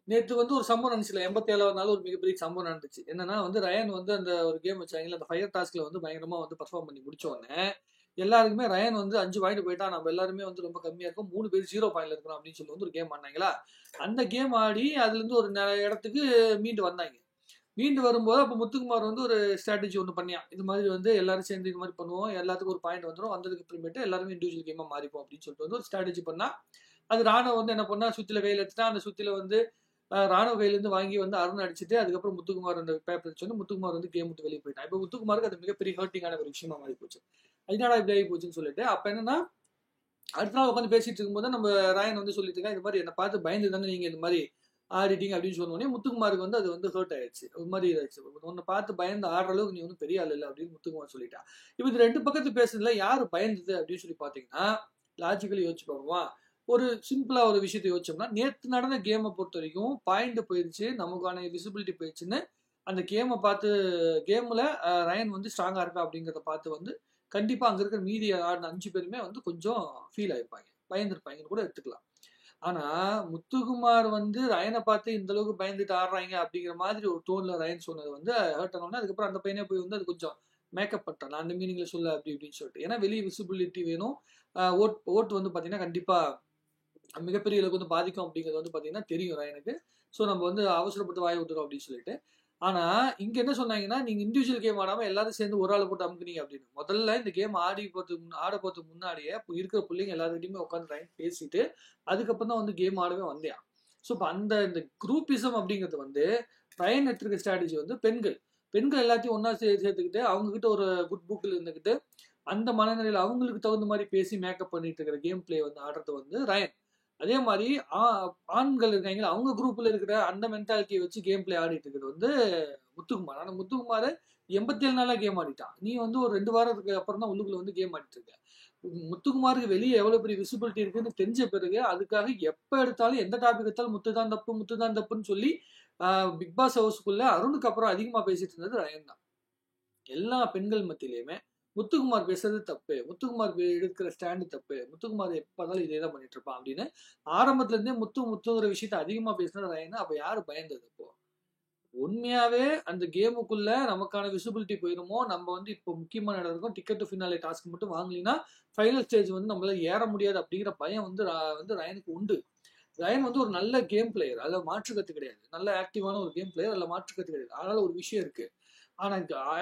நேற்று வந்து ஒரு சம்பவம் நடந்துச்சுல 87வது நாள் ஒரு மிகப்பெரிய சம்பவம் நடந்துச்சு. என்னன்னா வந்து ரயான் வந்து அந்த ஒரு கேம் வச்சாங்கல்ல, அந்த ஃபயர் டாஸ்க்ல வந்து பயங்கரமா வந்து பெர்ஃபார்ம் பண்ணி முடிச்ச உடனே, எல்லாருக்குமே ரயான் வந்து 5 பாயிண்ட் போயிட்டான். நம்ம எல்லாருமே வந்து ரொம்ப கம்மியா இருக்கோம். 3 பேர் 0 பாயிண்ட்ல இருக்கிறோம் அப்படின்னு சொல்லி வந்து ஒரு கேம் ஆடினாங்களா. அந்த கேம் ஆடி அதுலேருந்து ஒரு இடத்துக்கு மீண்டு வந்தாங்க. மீண்டு வரும்போது அப்போ முத்துக்குமார் வந்து ஒரு ஸ்ட்ராட்டஜி ஒன்று பண்ணியான். இது மாதிரி வந்து எல்லாரும் சேர்ந்து இது மாதிரி பண்ணுவோம். எல்லாத்துக்கும் ஒரு பாயிண்ட் வந்துடும். வந்ததுக்கு அப்புறமேட்டு எல்லாருமே இண்டிவிஜுவல் கேமா மாறிப்போம் அப்படின்னு சொல்லிட்டு வந்து ஒரு ஸ்ட்ராட்டஜி பண்ணா. அது ராணுவ வந்து என்ன பண்ணா, சுத்தில கையில் எடுத்துட்டா. அந்த சுத்தில வந்து ராணுவ கையிலேருந்து வாங்கி வந்து அருண் அடிச்சுட்டு அதுக்கப்புறம் முத்துக்குமார் அந்த பேப்பர் சொன்னு முத்துக்குமார் வந்து கேம் விட்டு வெளியே போயிட்டான். இப்போ முத்துக்குமாருக்கு அது மிகப்பெரிய ஹர்ட்டிங்கான ஒரு விஷயமா மாறி போச்சு. அதனால இப்படி ஆகி போச்சுன்னு சொல்லிட்டு அப்ப என்னன்னா அடுத்த நாள் உட்காந்து பேசிட்டு இருக்கும்போது நம்ம ராயன் வந்து சொல்லிட்டு இருக்கேன், இந்த மாதிரி என்னை பார்த்து பயந்து தானே நீங்க இந்த மாதிரி ஆடிட்டீங்க அப்படின்னு சொன்னோடனே முத்துக்குமாருக்கு வந்து அது வந்து ஹர்ட் ஆயிடுச்சு. ஒரு மாதிரி இதாச்சு. உன்னை பார்த்து பயந்து ஆடுற அளவுக்கு நீ ஒன்றும் பெரிய ஆள் இல்லை அப்படின்னு முத்துக்குமார் சொல்லிட்டா. இப்போ இது ரெண்டு பக்கத்து பேசுறதுல யாரு பயந்தது அப்படின்னு சொல்லி பார்த்தீங்கன்னா, லாஜிக்கலி யோசிச்சு பார்ப்போமா, ஒரு சிம்பிளா ஒரு விஷயத்தை யோசிச்சோம்னா, நேற்று நடந்த கேமை பொறுத்த வரைக்கும் பாயிண்ட் போயிடுச்சு, நமக்கான விசிபிலிட்டி போயிடுச்சுன்னு அந்த கேமை பார்த்து கேம்ல ரயன் வந்து ஸ்ட்ராங்கா இருக்கா அப்படிங்கிறத பார்த்து வந்து கண்டிப்பா அங்க இருக்கிற மீதி ஆடின 5 பேருமே வந்து கொஞ்சம் ஃபீல் ஆயிருப்பாங்க, பயந்துருப்பாங்கன்னு கூட எடுத்துக்கலாம். ஆனா முத்துக்குமார் வந்து ரயனை பார்த்து இந்த அளவுக்கு பயந்துட்டு ஆடுறாங்க அப்படிங்கிற மாதிரி ஒரு டோன்ல ரயன் சொன்னது வந்து ஹர்ட் ஆனோடனே அதுக்கப்புறம் அந்த பையனே போய் வந்து அது கொஞ்சம் மேக்கப் பண்ணிட்டான். நான் அந்த மீனிங்ல சொல்ல அப்படி இப்படின்னு சொல்லிட்டு. ஏன்னா வெளியே விசிபிலிட்டி வேணும். ஓட்டு வந்து பாத்தீங்கன்னா கண்டிப்பா மிகப்பெரிய அளவுக்கு வந்து பாதிக்கும் அப்படிங்கிறது வந்து பாத்தீங்கன்னா தெரியும் ரயனுக்கு. ஸோ நம்ம வந்து அவசரப்பட்டு வாய விட்டுறோம் அப்படின்னு சொல்லிட்டு. ஆனா இங்க என்ன சொன்னாங்கன்னா, நீங்க இண்டிவிஜுவல் கேம் ஆடாம எல்லாரும் சேர்ந்து ஒரு ஆளை போட்டு அமுக்குனீங்க அப்படின்னு. முதல்ல இந்த கேம் ஆட போறதுக்கு முன்னாடியே இருக்கிற பிள்ளைங்க எல்லாருக்கிட்டையுமே உட்காந்து பேசிட்டு அதுக்கப்புறம் தான் வந்து கேம் ஆடவே வந்தேன். ஸோ இப்போ இந்த குரூப்பிசம் அப்படிங்கிறது வந்து ரயன் எடுத்திருக்க ஸ்ட்ராட்டஜி வந்து பெண்கள் எல்லாத்தையும் ஒன்னா சேர்த்துக்கிட்டு அவங்க கிட்ட ஒரு குட் புக்கில் இருந்துக்கிட்டு அந்த மனநிலையில் அவங்களுக்கு தகுந்த மாதிரி பேசி மேக்கப் பண்ணிட்டு இருக்கிற கேம் பிளே வந்து ஆடுறது வந்து ரயன். அதே மாதிரி ஆண்கள் இருக்காங்க அவங்க குரூப்ல இருக்கிற அந்த மென்டாலிட்டியை வச்சு கேம் பிளே ஆடிட்டு இருக்கிறது வந்து முத்துக்குமார். ஆனா முத்துக்குமார் 87 நாளா கேம் ஆடிட்டான். நீ வந்து ஒரு 2 வாரத்துக்கு அப்புறம் தான் உள்ளுக்குள்ள வந்து கேம் ஆடிட்டு இருக்க. முத்துக்குமாருக்கு வெளியே எவ்வளவு பெரிய விசிபிலிட்டி இருக்குன்னு தெரிஞ்ச பிறகு அதுக்காக எப்ப எடுத்தாலும் எந்த டாபிக் எடுத்தாலும் முத்து தான் தப்புன்னு சொல்லி பிக் பாஸ் ஹவுஸ்க்குள்ள அருணுக்கு அப்புறம் அதிகமா பேசிட்டு இருந்தது ரயன் தான். எல்லா பெண்கள் மத்தியிலையுமே முத்துக்குமார் பேசுறது தப்பு, முத்துக்குமார் எடுக்கிற ஸ்டாண்டு தப்பு, முத்துக்குமார் எப்ப பார்த்தாலும் இதே தான் பண்ணிட்டு இருப்பான் அப்படின்னு ஆரம்பத்துல இருந்தே முத்துங்கிற விஷயத்த அதிகமா பேசுனது ரயன். அப்ப யாரு பயந்தது? இப்போ உண்மையாவே அந்த கேமுக்குள்ள நமக்கான விசிபிலிட்டி போயிருமோ, நம்ம வந்து இப்போ முக்கியமான இடம் இருக்கும், டிக்கெட் டு ஃபினாலே டாஸ்க் மட்டும் வாங்கலினா ஃபைனல் ஸ்டேஜ் வந்து நம்மளால ஏற முடியாது அப்படிங்கிற பயம் வந்து ரயனுக்கு உண்டு. ரயன் வந்து ஒரு நல்ல கேம் பிளேயர், அதில் மாற்று கருத்து கிடையாது. நல்ல ஆக்டிவான ஒரு கேம் பிளேயர், அதில் மாற்று கருத்து கிடையாது. அதனால ஒரு விஷயம் இருக்கு. ஆனா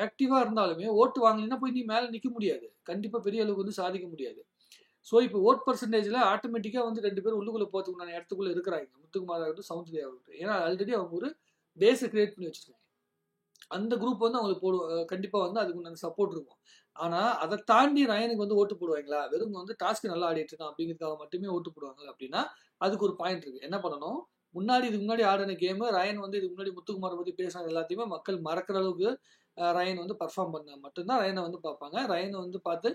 ஆக்டிவா இருந்தாலுமே ஓட்டு வாங்கலைன்னா போய் நீ மேல நிக்க முடியாது. கண்டிப்பா பெரிய அளவுக்கு வந்து சாதிக்க முடியாது. ஸோ இப்போ ஓட் பர்சன்டேஜ்ல ஆட்டோமேட்டிக்கா வந்து 2 பேரும் உள்ளுக்குள்ள போறதுக்குண்டான இடத்துக்குள்ள இருக்கிறாங்க, முத்துக்குமார் ஆகட்டும் சவுந்தர்யா ஆகட்டும். ஏன்னா ஆல்ரெடி அவங்க ஒரு பேஸை கிரியேட் பண்ணி வச்சிருக்காங்க. அந்த குரூப் வந்து அவங்களுக்கு கண்டிப்பா வந்து அதுக்கு உண்டான சப்போர்ட் இருக்கும். ஆனா அதை தாண்டி ரயனுக்கு வந்து ஓட்டு போடுவாங்களா, வெறும் வந்து டாஸ்க் நல்லா ஆடிட்டு இருக்கான் அப்படிங்கிறதுக்காக மட்டுமே ஓட்டு போடுவாங்களா அப்படின்னா அதுக்கு ஒரு பாயிண்ட் இருக்கு. என்ன பண்ணணும், இதுக்கு முன்னாடி ஆடின கேம் ரயன் வந்து இதுக்கு முன்னாடி முத்துக்குமாரை பத்தி பேசினது எல்லாத்தையுமே மக்கள் மறக்கிற அளவுக்கு ரயன் வந்து பர்ஃபார்ம் பண்ண மட்டும்தான் ரயனை வந்து பார்ப்பாங்க. ரயனை வந்து பார்த்து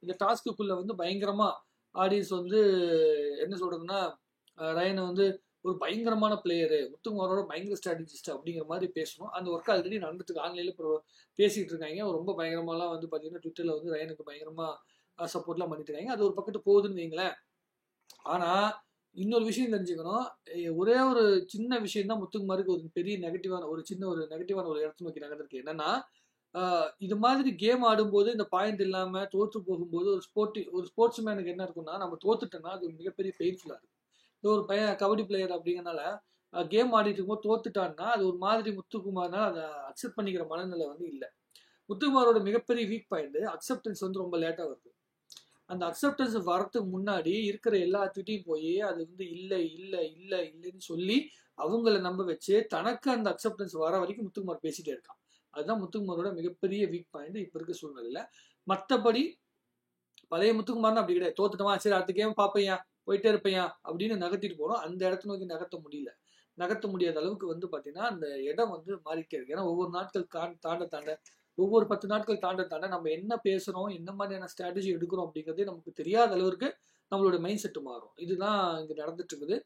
இந்த டாஸ்க்குள்ள வந்து பயங்கரமா ஆடியன்ஸ் வந்து என்ன சொல்றதுன்னா, ரயனை வந்து ஒரு பயங்கரமான பிளேயரு, முத்துக்குமாரோட பயங்கர ஸ்ட்ராட்டஜிஸ்ட் அப்படிங்கிற மாதிரி பேசணும். அந்த ஒர்க் ஆல்ரெடி நடந்துட்டு ஆன்லைன்ல பேசிட்டு இருக்காங்க. ரொம்ப பயங்கரமாலாம் வந்து பார்த்தீங்கன்னா ட்விட்டர்ல வந்து ரயனுக்கு பயங்கரமா சப்போர்ட்லாம் பண்ணிட்டு இருக்காங்க. அது ஒரு பக்கத்து போகுதுன்னு வைங்களேன். ஆனா இன்னொரு விஷயம் தெரிஞ்சுக்கணும், ஒரே ஒரு சின்ன விஷயம் தான் முத்துக்குமாருக்கு ஒரு பெரிய நெகட்டிவான ஒரு இடத்த நோக்கி நகர்ந்திருக்கு. என்னன்னா இது மாதிரி கேம் ஆடும்போது இந்த பாயிண்ட் இல்லாம தோற்று போகும்போது ஒரு ஸ்போர்ட்ஸ் மேனுக்கு என்ன இருக்கும்னா, நம்ம தோத்துட்டோம்னா அது ஒரு மிகப்பெரிய பெயின்ஃபுல்லா இருக்கும். ஒரு பையன் கபடி பிளேயர் அப்படிங்கறனால கேம் ஆடிட்டு இருக்கும்போது தோத்துட்டான்னா அது ஒரு மாதிரி முத்துக்குமார்னால அதை அக்செப்ட் பண்ணிக்கிற மனநிலை வந்து இல்லை. முத்துக்குமாரோட மிகப்பெரிய வீக் பாயிண்ட் அக்செப்டன்ஸ் வந்து ரொம்ப லேட்டா வருது. அந்த அக்செப்டன்ஸ் வரதுக்கு முன்னாடி இருக்கிற எல்லாத்துட்டையும் போய் அது வந்து இல்லைன்னு சொல்லி அவங்கள நம்ப வச்சு தனக்கு அந்த அக்செப்டன்ஸ் வர வரைக்கும் முத்துக்குமார் பேசிட்டே இருக்கான். அதுதான் முத்துக்குமாரோட மிகப்பெரிய வீக் பாயிண்ட் இப்ப இருக்க சூழ்நிலையில. மற்றபடி பழைய முத்துக்குமார்னு அப்படி கிடையாது. தோத்துட்டோமா சரி அடுத்த கேம் பாப்பையா போயிட்டே இருப்பையா அப்படின்னு நகர்த்திட்டு போறோம். அந்த இடத்த நோக்கி நகர்த்த முடியாத அளவுக்கு வந்து பாத்தீங்கன்னா அந்த இடம் வந்து மாறிட்டே இருக்கு. ஏன்னா ஒவ்வொரு நாட்கள் தாண்ட ஒவ்வொரு 10 நாட்கள் தாண்ட நம்ம என்ன பேசுறோம், என்ன மாதிரியான ஸ்ட்ராட்டஜி எடுக்கிறோம் அப்படிங்கிறதே நமக்கு தெரியாத அளவுக்கு நம்மளோட மைண்ட் செட் மாறும். இதுதான் இங்க நடந்துட்டு இருக்குது.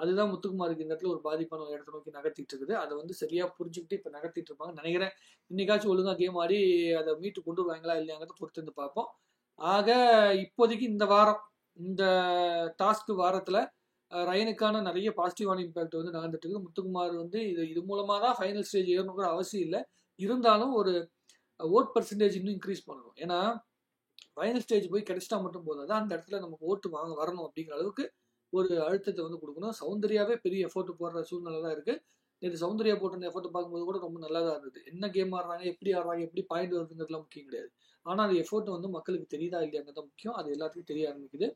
அதுதான் முத்துக்குமாருக்கு இந்த இடத்துல ஒரு பாதிப்பான இடத்தை நோக்கி நகர்த்திட்டு இருக்குது. அதை வந்து சரியா புரிஞ்சுக்கிட்டு இப்ப நகர்த்திட்டு இருப்பாங்க நினைக்கிறேன். இன்னைக்காச்சும் ஒழுங்கா கேம் ஆடி அதை மீட்டு கொண்டு வருவாங்களா இல்லையாங்கிறத பொறுத்து இருந்து பார்ப்போம். ஆக இப்போதைக்கு இந்த வாரம் இந்த டாஸ்க் வாரத்துல ரயனுக்கான நிறைய பாசிட்டிவான இம்பாக்ட் வந்து நடந்துட்டு இருக்கு. முத்துக்குமார் வந்து இது மூலமா தான் ஃபைனல் ஸ்டேஜ் ஏறணுங்கிற அவசியம் இல்லை. இருந்தாலும் ஒரு ஓட் பர்சன்டேஜ் இன்னும் இன்க்ரீஸ் பண்ணணும். ஏன்னா ஃபைனல் ஸ்டேஜ் போய் கிடைச்சிட்டா மட்டும் போதாது, அந்த இடத்துல நமக்கு ஓட்டு வரணும் அப்படிங்கிற அளவுக்கு ஒரு அழுத்தத்தை வந்து கொடுக்கணும். சௌந்தர்யாவே பெரிய எஃபோர்ட் போடுற சூழ்நிலை தான் இருக்கு. நேற்று சௌந்தர்யா போட்டு எஃபோர்ட் பார்க்கும்போது கூட ரொம்ப நல்லா தான் இருந்தது. என்ன கேம் ஆடுறாங்க, எப்படி ஆடுறாங்க, எப்படி பாயிண்ட் வருதுங்கிறதுலாம் முக்கியம் கிடையாது. ஆனால் அந்த எஃபோர்ட் வந்து மக்களுக்கு தெரியுதா இல்லையாங்கிறது தான் முக்கியம். அது எல்லாத்துக்கும் தெரிய ஆரம்பிக்குது.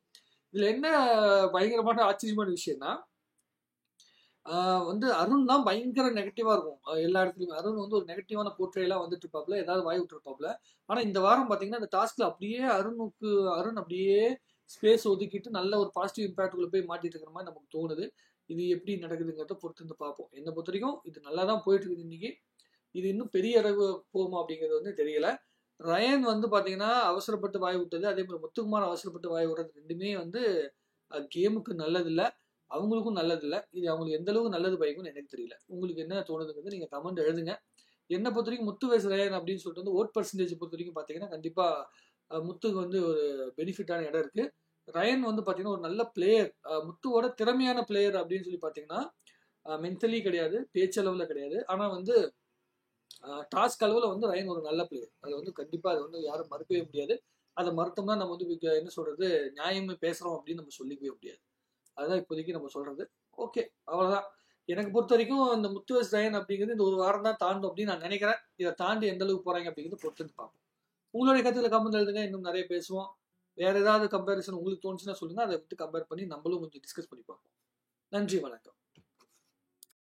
இதுல என்ன பயங்கரமான ஆச்சரியமான விஷயம்னா வந்து அருண் தான் பயங்கர நெகட்டிவா இருக்கும். எல்லா இடத்துலயுமே அருண் வந்து ஒரு நெகட்டிவான போர்ட்ரேலாம் வந்துட்டு இருப்பாப்ல, ஏதாவது வாய் விட்டுருப்பாப்ல. ஆனா இந்த வாரம் பாத்தீங்கன்னா இந்த டாஸ்க்ல அப்படியே அருண் அப்படியே ஸ்பேஸ் ஒதுக்கிட்டு நல்ல ஒரு பாசிட்டிவ் இம்பாக்டுக்குள்ள போய் மாட்டிட்டு இருக்கிற மாதிரி நமக்கு தோணுது. இது எப்படி நடக்குதுங்கிறத பொறுத்து வந்து பார்ப்போம். என்னை பொறுத்த வரைக்கும் இது நல்லா தான் போயிட்டு இருக்குது இன்னைக்கு. இது இன்னும் பெரிய அளவு போகுமா அப்படிங்கிறது வந்து தெரியல. ரயன் வந்து பாத்தீங்கன்னா அவசரப்பட்டு வாய் விட்டது, அதே மாதிரி முத்துக்குமார் அவசரப்பட்டு வாய் விடுறது ரெண்டுமே வந்து கேமுக்கு நல்லதில்லை, அவங்களுக்கும் நல்லதில்லை. இது அவங்களுக்கு எந்த அளவுக்கு நல்லது பயக்கும்னு எனக்கு தெரியல. உங்களுக்கு என்ன தோணுதுங்கிறது நீங்க கமெண்ட் எழுதுங்க. என்னை பொறுத்த வரைக்கும் முத்து வேஸ் ரயன் அப்படின்னு சொல்லிட்டு வந்து ஓட் பர்சன்டேஜ் பொறுத்த வரைக்கும் பார்த்தீங்கன்னா கண்டிப்பா முத்துக்கு வந்து ஒரு பெனிஃபிட்டான இடம் இருக்கு. ரயன் வந்து பார்த்தீங்கன்னா ஒரு நல்ல பிளேயர், முத்துவோட திறமையான பிளேயர் அப்படின்னு சொல்லி பார்த்தீங்கன்னா மென்டலி கிடையாது, பேச்சளவில் கிடையாது. ஆனால் வந்து டாஸ்க் அளவில் வந்து ரயன் ஒரு நல்ல பிளேயர். அது வந்து கண்டிப்பாக அதை வந்து யாரும் மறுக்கவே முடியாது. அதை மறுத்தோம்னா நம்ம வந்து என்ன சொல்றது, நியாயமே பேசுறோம் அப்படின்னு நம்ம சொல்லிக்கவே முடியாது. அதுதான் இப்போதைக்கு நம்ம சொல்றது. ஓகே, அவ்வளவுதான். எனக்கு பொறுத்த வரைக்கும் இந்த முத்துவேஸ் ரயன் அப்படிங்கிறது இந்த ஒரு வாரம் தான் தாண்டும் அப்படின்னு நான் நினைக்கிறேன். இதை தாண்டி எந்த அளவுக்கு போறாங்க அப்படிங்கிறது பொறுத்து பார்ப்போம். உங்களுடைய கருத்துல கமெண்ட் எழுதுங்க, இன்னும் நிறைய பேசுவோம். வேற ஏதாவது கம்பேரிசன் உங்களுக்கு தோணுச்சுன்னா சொல்லுங்க, அதை விட்டு கம்பேர் பண்ணி நம்மளும் கொஞ்சம் டிஸ்கஸ் பண்ணி பார்ப்போம். நன்றி, வணக்கம்.